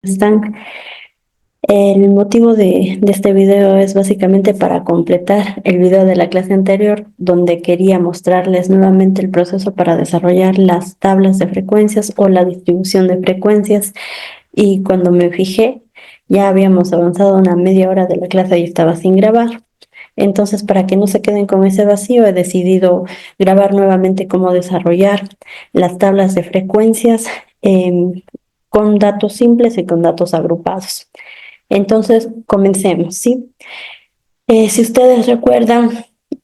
Están. El motivo de este video es básicamente para completar el video de la clase anterior, donde quería mostrarles nuevamente el proceso para desarrollar las tablas de frecuencias o la distribución de frecuencias. Y cuando me fijé, ya habíamos avanzado una media hora de la clase y estaba sin grabar. Entonces, para que no se queden con ese vacío, he decidido grabar nuevamente cómo desarrollar las tablas de frecuencias con datos simples y con datos agrupados. Entonces, comencemos, ¿sí? Si ustedes recuerdan,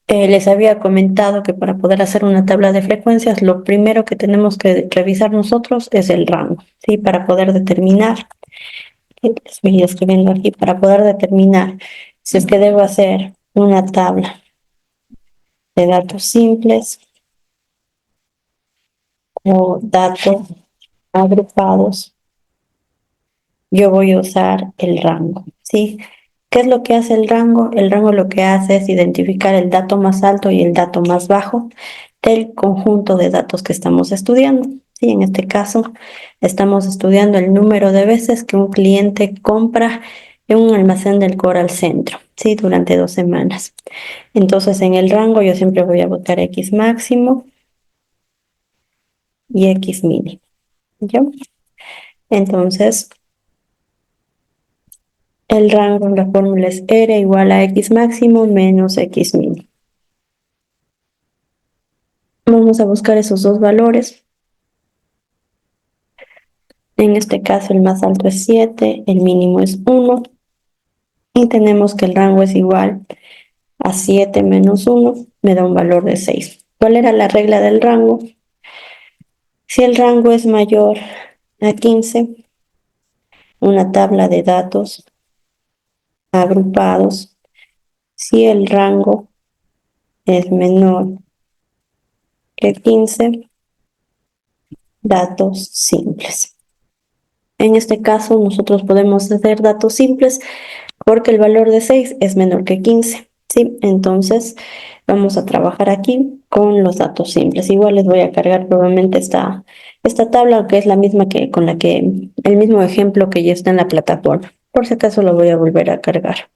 les había comentado que para poder hacer una tabla de frecuencias, lo primero que tenemos que revisar nosotros es el rango, ¿sí? Para poder determinar, les voy escribiendo aquí, para poder determinar si es que debo hacer una tabla de datos simples o datos agrupados, yo voy a usar el rango, ¿sí? ¿Qué es lo que hace el rango? El rango lo que hace es identificar el dato más alto y el dato más bajo del conjunto de datos que estamos estudiando. Sí, en este caso estamos estudiando el número de veces que un cliente compra en un almacén del Coral Centro, ¿sí? Durante 2 semanas. Entonces, en el rango yo siempre voy a botar X máximo y X mínimo, ¿ya? Entonces, el rango en la fórmula es R igual a X máximo menos X mínimo. Vamos a buscar esos dos valores. En este caso el más alto es 7, el mínimo es 1 y tenemos que el rango es igual a 7 menos 1, me da un valor de 6. ¿Cuál era la regla del rango? Si el rango es mayor a 15, una tabla de datos agrupados. Si el rango es menor que 15, datos simples. En este caso nosotros podemos hacer datos simples porque el valor de 6 es menor que 15, ¿sí? Entonces vamos a trabajar aquí con los datos simples. Igual les voy a cargar probablemente esta tabla, que es la misma que con la que, el mismo ejemplo que ya está en la plataforma. Por si acaso lo voy a volver a cargar.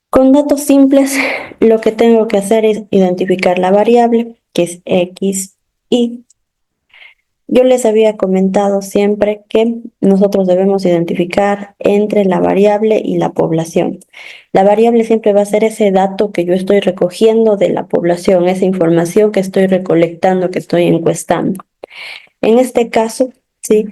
Con datos simples, lo que tengo que hacer es identificar la variable, que es X, y yo les había comentado siempre que nosotros debemos identificar entre la variable y la población. La variable siempre va a ser ese dato que yo estoy recogiendo de la población, esa información que estoy recolectando, que estoy encuestando. En este caso, ¿sí?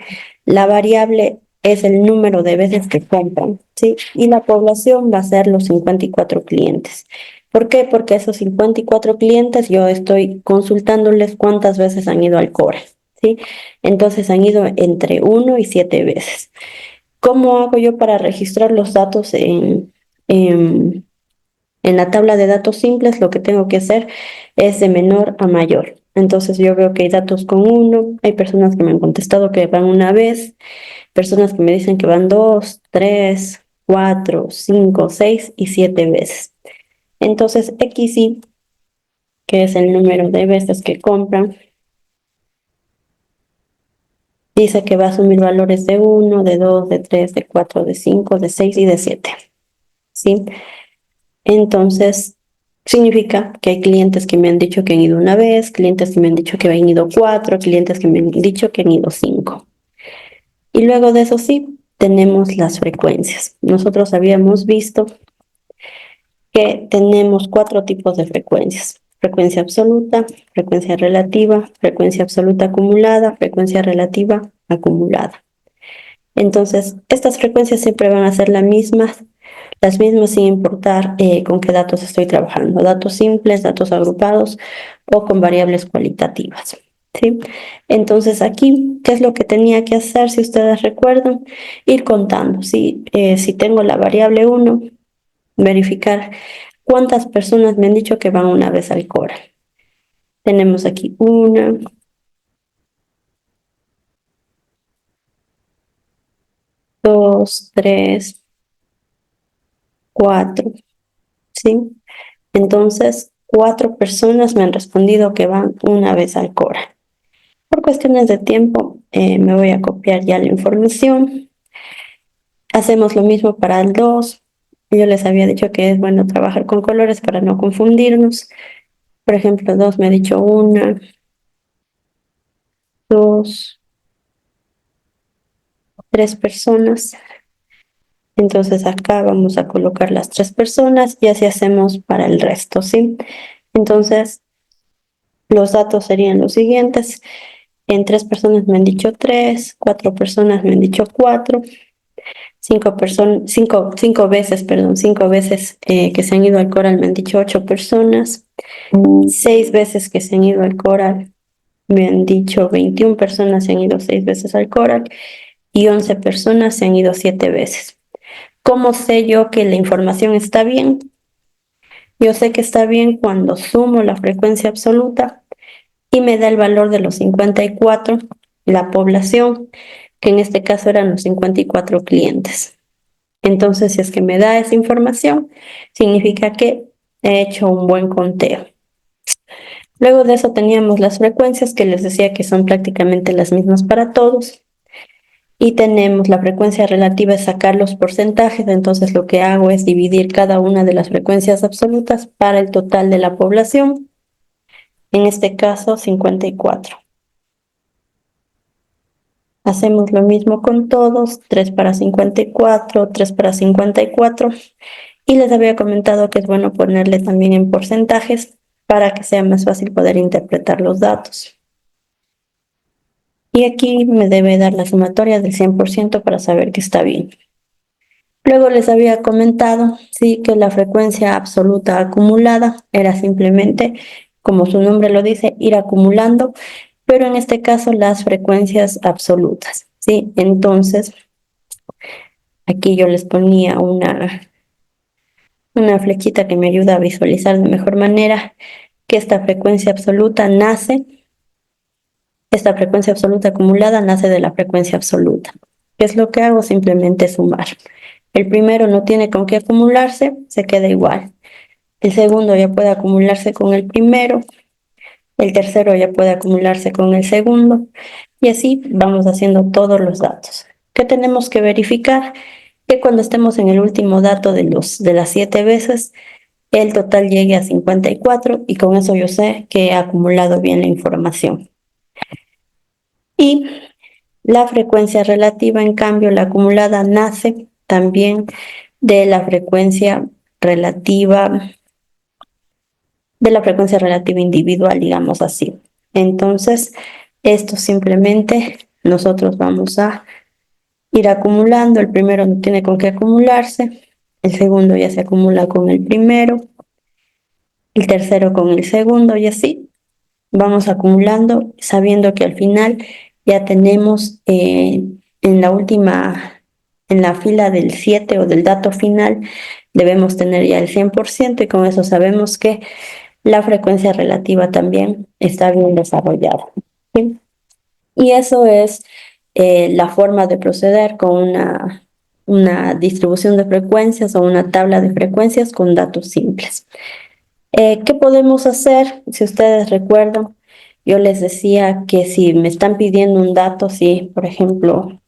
La variable es el número de veces que compran, ¿sí? Y la población va a ser los 54 clientes. ¿Por qué? Porque esos 54 clientes yo estoy consultándoles cuántas veces han ido al core, ¿sí? Entonces han ido entre 1 y 7 veces. ¿Cómo hago yo para registrar los datos en, en la tabla de datos simples? Lo que tengo que hacer es de menor a mayor. Entonces yo veo que hay datos con 1, hay personas que me han contestado que van una vez, personas que me dicen que van 2, 3, 4, 5, 6 y 7 veces. Entonces XY, que es el número de veces que compran, dice que va a asumir valores de 1, de 2, de 3, de 4, de 5, de 6 y de 7. ¿Sí? Entonces, significa que hay clientes que me han dicho que han ido una vez, clientes que me han dicho que han ido 4, clientes que me han dicho que han ido 5. Y luego de eso sí, tenemos las frecuencias. Nosotros habíamos visto que tenemos 4 tipos de frecuencias. Frecuencia absoluta, frecuencia relativa, frecuencia absoluta acumulada, frecuencia relativa acumulada. Entonces, estas frecuencias siempre van a ser las mismas sin importar con qué datos estoy trabajando, datos simples, datos agrupados o con variables cualitativas. ¿Sí? Entonces aquí, ¿qué es lo que tenía que hacer? Si ustedes recuerdan, ir contando. ¿Sí? Si tengo la variable 1, verificar cuántas personas me han dicho que van una vez al Coral. Tenemos aquí 1, 2, 3, 4. ¿Sí? Entonces, 4 personas me han respondido que van una vez al Coral. Por cuestiones de tiempo, me voy a copiar ya la información. Hacemos lo mismo para el 2. Yo les había dicho que es bueno trabajar con colores para no confundirnos. Por ejemplo, 2 me ha dicho 1, 2, 3 personas. Entonces acá vamos a colocar las 3 personas y así hacemos para el resto, ¿sí? Entonces, los datos serían los siguientes. En 3 personas me han dicho 3, 4 personas me han dicho 4, 5 veces, perdón, 5 veces que se han ido al coral me han dicho 8 personas, 6 veces que se han ido al coral me han dicho 21 personas se han ido 6 veces al coral y 11 personas se han ido 7 veces. ¿Cómo sé yo que la información está bien? Yo sé que está bien cuando sumo la frecuencia absoluta y me da el valor de los 54, la población, que en este caso eran los 54 clientes. Entonces, si es que me da esa información, significa que he hecho un buen conteo. Luego de eso teníamos las frecuencias que les decía que son prácticamente las mismas para todos. Y tenemos la frecuencia relativa es sacar los porcentajes, entonces lo que hago es dividir cada una de las frecuencias absolutas para el total de la población, en este caso 54. Hacemos lo mismo con todos, 3 para 54, 3 para 54. Y les había comentado que es bueno ponerle también en porcentajes para que sea más fácil poder interpretar los datos. Y aquí me debe dar la sumatoria del 100% para saber que está bien. Luego les había comentado, sí, que la frecuencia absoluta acumulada era simplemente, como su nombre lo dice, ir acumulando, pero en este caso las frecuencias absolutas, ¿sí? Entonces, aquí yo les ponía una flechita que me ayuda a visualizar de mejor manera que esta frecuencia acumulada nace de la frecuencia absoluta. ¿Qué es lo que hago? Simplemente sumar. El primero no tiene con qué acumularse, se queda igual. El segundo ya puede acumularse con el primero, el tercero ya puede acumularse con el segundo, y así vamos haciendo todos los datos. ¿Qué tenemos que verificar? Que cuando estemos en el último dato de las 7 veces, el total llegue a 54 y con eso yo sé que he acumulado bien la información. Y la frecuencia relativa, en cambio, la acumulada nace también de la frecuencia relativa individual, digamos así. Entonces, esto simplemente nosotros vamos a ir acumulando. El primero no tiene con qué acumularse, el segundo ya se acumula con el primero, el tercero con el segundo y así vamos acumulando, sabiendo que al final ya tenemos en la fila del 7 o del dato final, debemos tener ya el 100% y con eso sabemos que la frecuencia relativa también está bien desarrollada. ¿Sí? Y eso es la forma de proceder con una distribución de frecuencias o una tabla de frecuencias con datos simples. ¿Qué podemos hacer? Si ustedes recuerdan, yo les decía que si me están pidiendo un dato, si por ejemplo,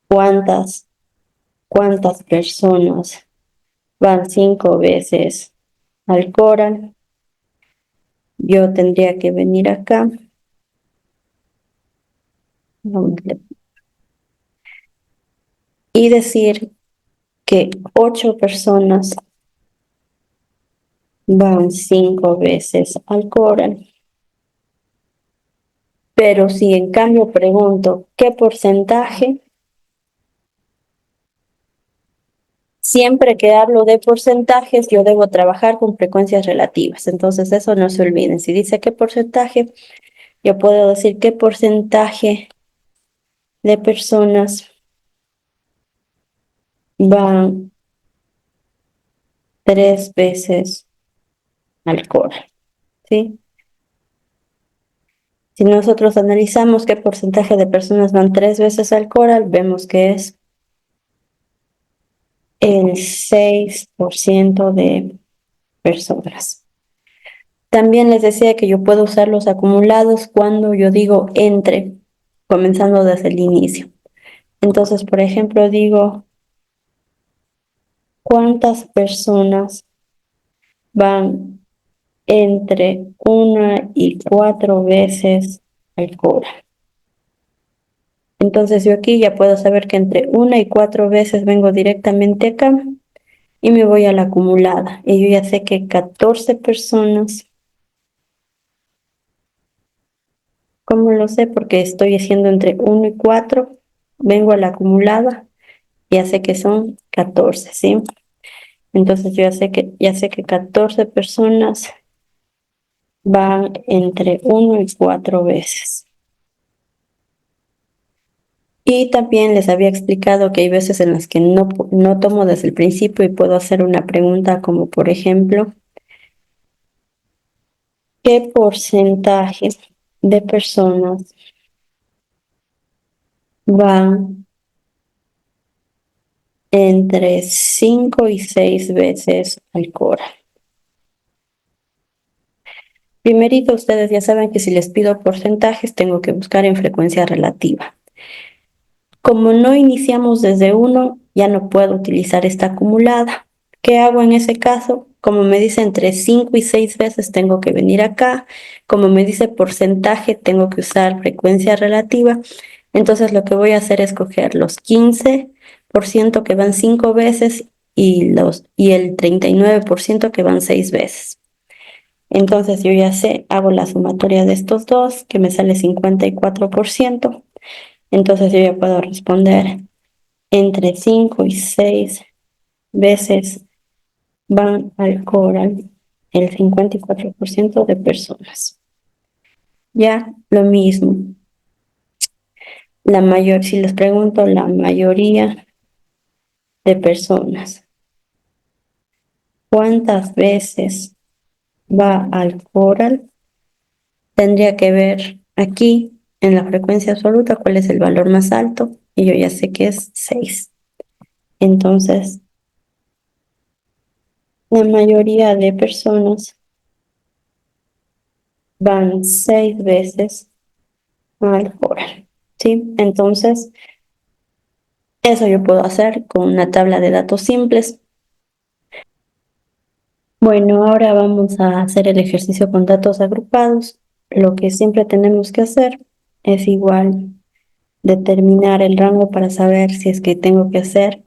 cuántas, cuántas personas van 5 veces al Coral, yo tendría que venir acá y decir que 8 personas van 5 veces al Coral. Pero si en cambio pregunto qué porcentaje, siempre que hablo de porcentajes, yo debo trabajar con frecuencias relativas. Entonces, eso no se olviden. Si dice qué porcentaje, yo puedo decir qué porcentaje de personas van 3 veces al Coral, ¿sí? Si nosotros analizamos qué porcentaje de personas van 3 veces al Coral, vemos que es el 6% de personas. También les decía que yo puedo usar los acumulados cuando yo digo entre, comenzando desde el inicio. Entonces, por ejemplo, digo, ¿cuántas personas van entre 1 y 4 veces al Cora? Entonces yo aquí ya puedo saber que entre 1 y 4 veces vengo directamente acá y me voy a la acumulada. Y yo ya sé que 14 personas, ¿cómo lo sé? Porque estoy haciendo entre 1 y 4, vengo a la acumulada, ya sé que son 14, ¿sí? Entonces yo ya sé que 14 personas van entre 1 y 4 veces. Y también les había explicado que hay veces en las que no tomo desde el principio y puedo hacer una pregunta como por ejemplo, ¿qué porcentaje de personas van entre 5 y 6 veces al Cora? Primerito, ustedes ya saben que si les pido porcentajes, tengo que buscar en frecuencia relativa. Como no iniciamos desde 1, ya no puedo utilizar esta acumulada. ¿Qué hago en ese caso? Como me dice entre 5 y 6 veces, tengo que venir acá. Como me dice porcentaje, tengo que usar frecuencia relativa. Entonces lo que voy a hacer es coger los 15% que van 5 veces y el 39% que van 6 veces. Entonces yo ya sé, hago la sumatoria de estos dos, que me sale 54%. Entonces yo ya puedo responder entre 5 y 6 veces van al coral el 54% de personas. Ya lo mismo, si les pregunto la mayoría de personas, ¿cuántas veces va al coral? Tendría que ver aquí en la frecuencia absoluta cuál es el valor más alto y yo ya sé que es 6. Entonces, la mayoría de personas van 6 veces al coral, ¿sí? Entonces, eso yo puedo hacer con una tabla de datos simples. Bueno, ahora vamos a hacer el ejercicio con datos agrupados. Lo que siempre tenemos que hacer es igual determinar el rango para saber si es que tengo que hacer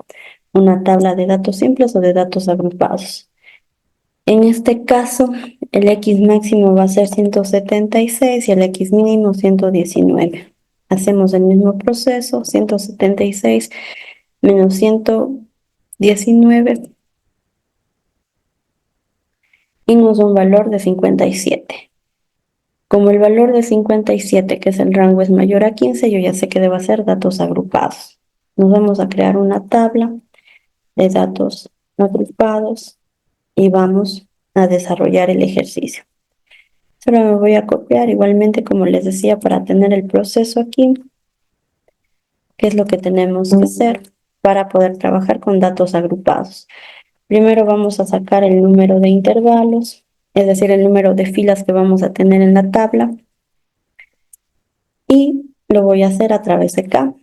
una tabla de datos simples o de datos agrupados. En este caso, el X máximo va a ser 176 y el X mínimo 119. Hacemos el mismo proceso, 176 menos 119 y nos da un valor de 57. Como el valor de 57, que es el rango, es mayor a 15, yo ya sé que debo hacer datos agrupados. Nos vamos a crear una tabla de datos agrupados y vamos a desarrollar el ejercicio. Solo me voy a copiar igualmente, como les decía, para tener el proceso aquí, qué es lo que tenemos que hacer para poder trabajar con datos agrupados. Primero vamos a sacar el número de intervalos, es decir, el número de filas que vamos a tener en la tabla, y lo voy a hacer a través de K.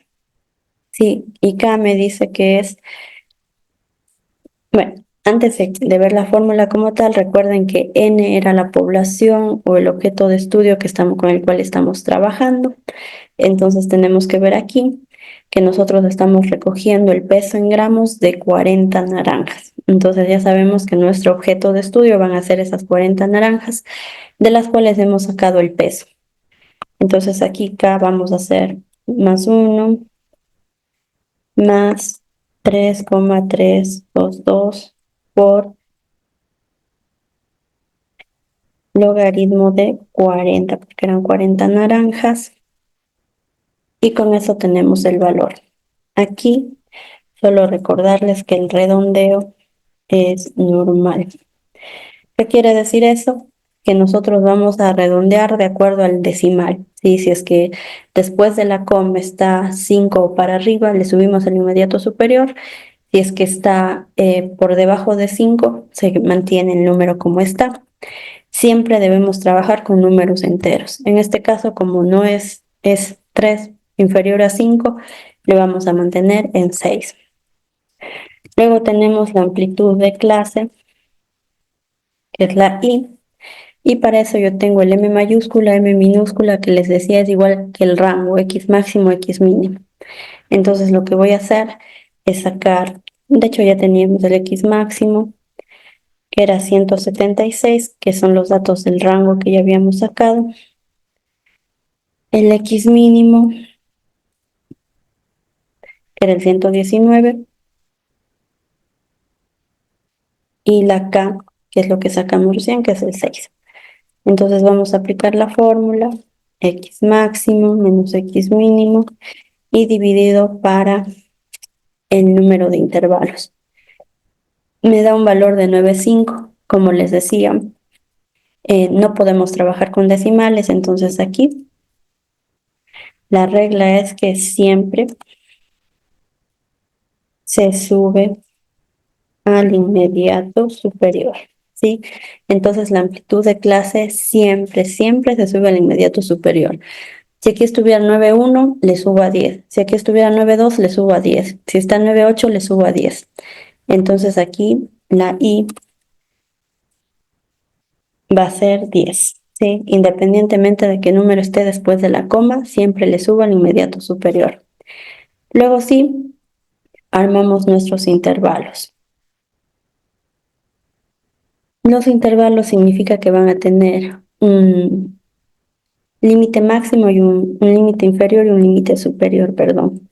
Sí, y K me dice que es, bueno, antes de ver la fórmula como tal, recuerden que N era la población o el objeto de estudio con el cual estamos trabajando. Entonces tenemos que ver aquí que nosotros estamos recogiendo el peso en gramos de 40 naranjas. Entonces ya sabemos que nuestro objeto de estudio van a ser esas 40 naranjas, de las cuales hemos sacado el peso. Entonces aquí K vamos a hacer más 1 más 3,322 por logaritmo de 40, porque eran 40 naranjas, y con eso tenemos el valor. Aquí solo recordarles que el redondeo es normal. ¿Qué quiere decir eso? Que nosotros vamos a redondear de acuerdo al decimal. ¿Sí? Si es que después de la coma está 5 para arriba, le subimos el inmediato superior. Si es que está por debajo de 5, se mantiene el número como está. siempre debemos trabajar con números enteros. En este caso, como no es 3 inferior a 5, le vamos a mantener en 6. Luego tenemos la amplitud de clase, que es la I, y para eso yo tengo el M mayúscula, M minúscula, que les decía es igual que el rango, X máximo, X mínimo. Entonces lo que voy a hacer es sacar, de hecho ya teníamos el X máximo, que era 176, que son los datos del rango que ya habíamos sacado. El X mínimo, que era el 119, y la K, que es lo que sacamos recién, que es el 6. Entonces vamos a aplicar la fórmula X máximo menos X mínimo y dividido para el número de intervalos. Me da un valor de 9,5. Como les decía, no podemos trabajar con decimales, entonces aquí la regla es que siempre se sube al inmediato superior, ¿sí? Entonces la amplitud de clase siempre se sube al inmediato superior. Si aquí estuviera 9,1, le subo a 10. Si aquí estuviera 9,2, le subo a 10. Si está 9,8, le subo a 10. Entonces aquí la I va a ser 10, ¿sí? Independientemente de qué número esté después de la coma, siempre le subo al inmediato superior. Luego sí, armamos nuestros intervalos. Los intervalos significa que van a tener un límite máximo y un límite inferior y un límite superior, perdón.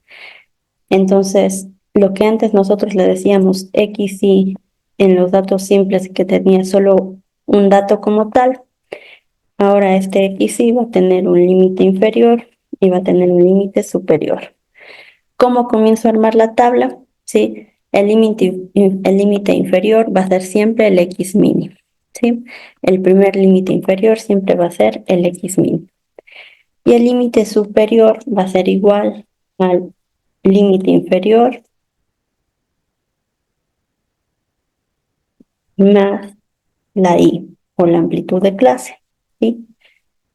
Entonces, lo que antes nosotros le decíamos X y en los datos simples que tenía solo un dato como tal, ahora este X y va a tener un límite inferior y va a tener un límite superior. ¿Cómo comienzo a armar la tabla? ¿Sí? El límite inferior va a ser siempre el X mínimo, ¿sí? El primer límite inferior siempre va a ser el X mínimo. Y el límite superior va a ser igual al límite inferior más la I o la amplitud de clase, ¿sí?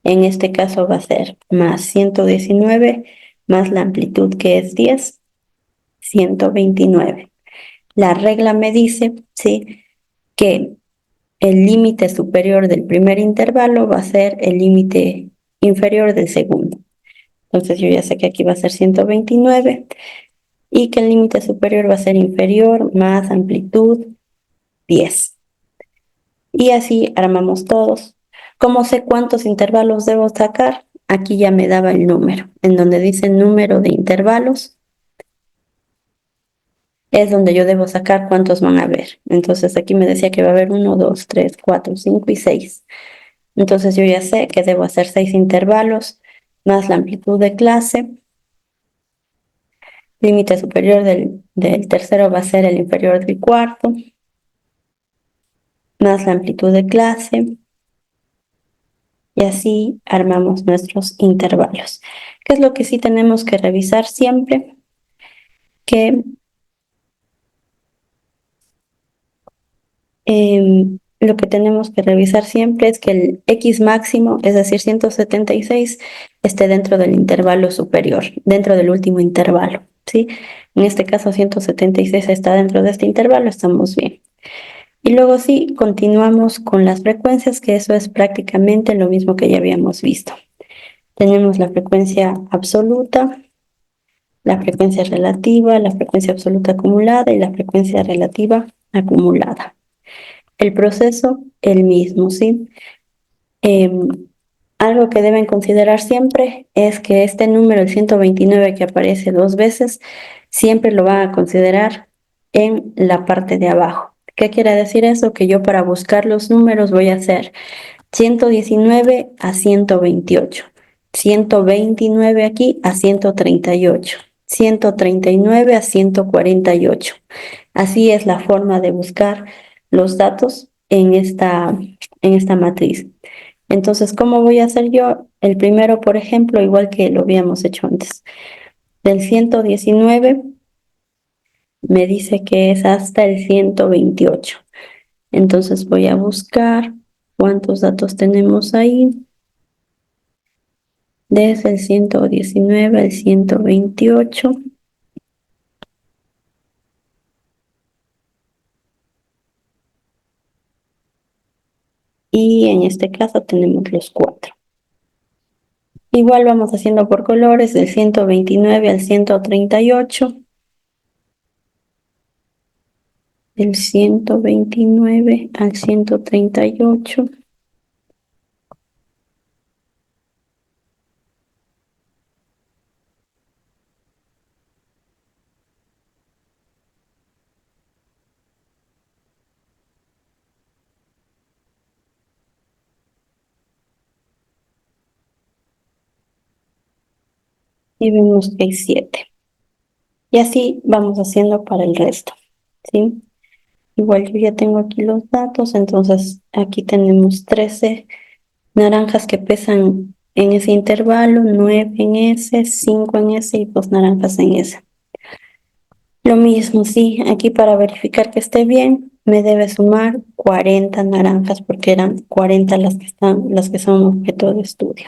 En este caso va a ser más 119 más la amplitud que es 10, 129. La regla me dice, ¿sí?, que el límite superior del primer intervalo va a ser el límite inferior del segundo. Entonces yo ya sé que aquí va a ser 129 y que el límite superior va a ser inferior más amplitud 10. Y así armamos todos. ¿Cómo sé cuántos intervalos debo sacar? Aquí ya me daba el número. En donde dice número de intervalos, es donde yo debo sacar cuántos van a haber. Entonces aquí me decía que va a haber 1, 2, 3, 4, 5 y 6. Entonces yo ya sé que debo hacer 6 intervalos más la amplitud de clase. Límite superior del tercero va a ser el inferior del cuarto, más la amplitud de clase. Y así armamos nuestros intervalos. ¿Qué es lo que sí tenemos que revisar siempre? Que lo que tenemos que revisar siempre es que el X máximo, es decir, 176, esté dentro del intervalo superior, dentro del último intervalo, ¿sí? En este caso 176 está dentro de este intervalo, estamos bien. Y luego sí, continuamos con las frecuencias, que eso es prácticamente lo mismo que ya habíamos visto. Tenemos la frecuencia absoluta, la frecuencia relativa, la frecuencia absoluta acumulada y la frecuencia relativa acumulada. El proceso, el mismo, ¿sí? Algo que deben considerar siempre es que este número, el 129 que aparece dos veces, siempre lo van a considerar en la parte de abajo. ¿Qué quiere decir eso? Que yo para buscar los números voy a hacer 119 a 128, 129 aquí a 138, 139 a 148. Así es la forma de buscar los datos en esta matriz. Entonces, ¿cómo voy a hacer yo? El primero, por ejemplo, igual que lo habíamos hecho antes. Del 119 me dice que es hasta el 128. Entonces voy a buscar ¿Cuántos datos tenemos ahí? Desde el 119 al 128. Y en este caso tenemos los 4. Igual vamos haciendo por colores del 129 al 138. Del 129 al 138. Y vemos que hay 7. Y así vamos haciendo para el resto, ¿sí? Igual yo ya tengo aquí los datos, entonces aquí tenemos 13 naranjas que pesan en ese intervalo, 9 en ese, 5 en ese y 2 naranjas en ese. Lo mismo, sí, aquí para verificar que esté bien, me debe sumar 40 naranjas porque eran 40 las que son objeto de estudio.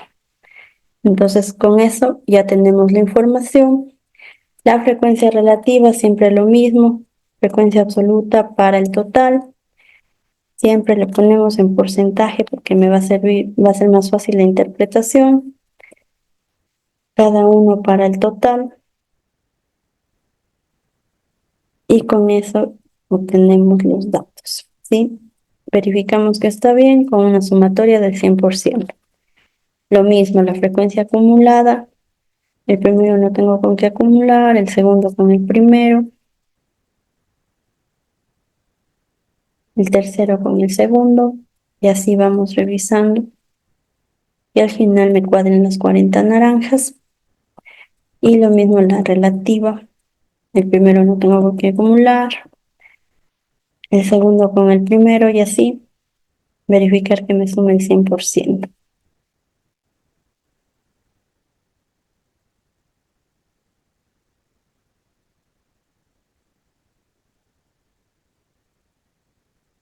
Entonces, con eso ya tenemos la información. La frecuencia relativa, siempre lo mismo. Frecuencia absoluta para el total. Siempre le ponemos en porcentaje porque me va a servir, va a ser más fácil la interpretación. Cada uno para el total. Y con eso obtenemos los datos, ¿sí? Verificamos que está bien con una sumatoria del 100%. Lo mismo, la frecuencia acumulada. El primero no tengo con qué acumular, el segundo con el primero, el tercero con el segundo, y así vamos revisando. Y al final me cuadren las 40 naranjas. Y lo mismo la relativa. El primero no tengo con qué acumular, el segundo con el primero y así verificar que me sume el 100%.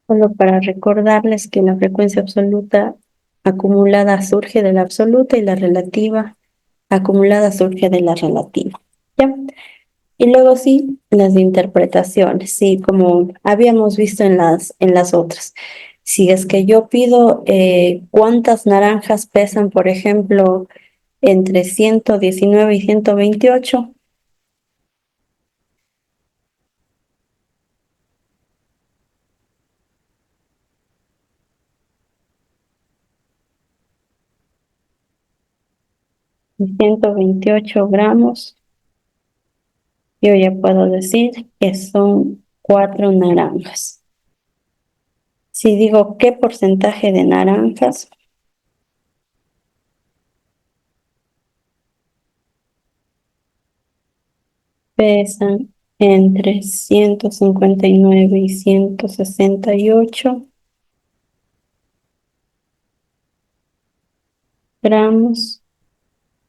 Solo para recordarles que la frecuencia absoluta acumulada surge de la absoluta y la relativa acumulada surge de la relativa. ¿Ya? Y luego sí, las interpretaciones, sí, como habíamos visto en las otras. Si es que yo pido cuántas naranjas pesan, por ejemplo, entre 119 y 128, 128 gramos, yo ya puedo decir que son 4 naranjas. Si digo qué porcentaje de naranjas, pesan entre 159 y 168 gramos,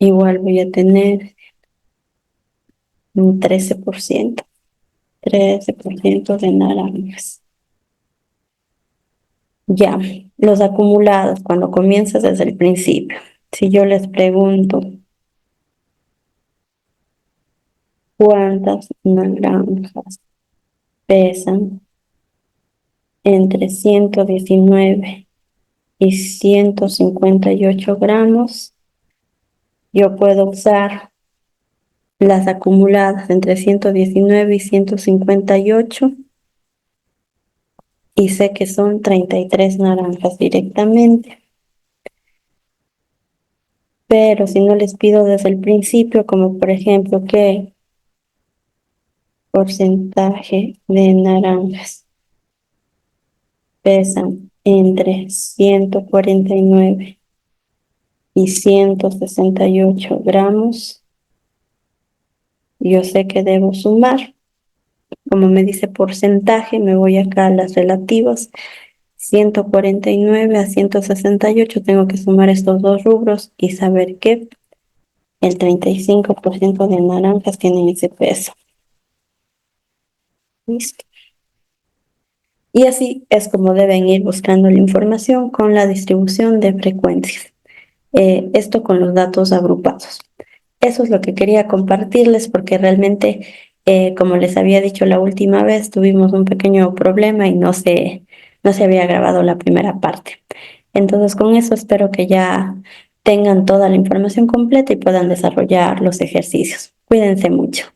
igual voy a tener un 13% de naranjas. Ya, los acumulados, cuando comienzas desde el principio. Si yo les pregunto cuántas naranjas pesan entre 119 y 158 gramos, yo puedo usar las acumuladas entre 119 y 158 y sé que son 33 naranjas directamente. Pero si no les pido desde el principio, como por ejemplo, ¿qué porcentaje de naranjas pesan entre 149 y 168 gramos? Yo sé que debo sumar. Como me dice porcentaje, me voy acá a las relativas. 149 a 168, tengo que sumar estos dos rubros y saber que el 35% de naranjas tienen ese peso. ¿Listo? Y así es como deben ir buscando la información con la distribución de frecuencias. Esto con los datos agrupados. Eso es lo que quería compartirles porque realmente, como les había dicho la última vez, tuvimos un pequeño problema y no se había grabado la primera parte. Entonces, con eso espero que ya tengan toda la información completa y puedan desarrollar los ejercicios. Cuídense mucho.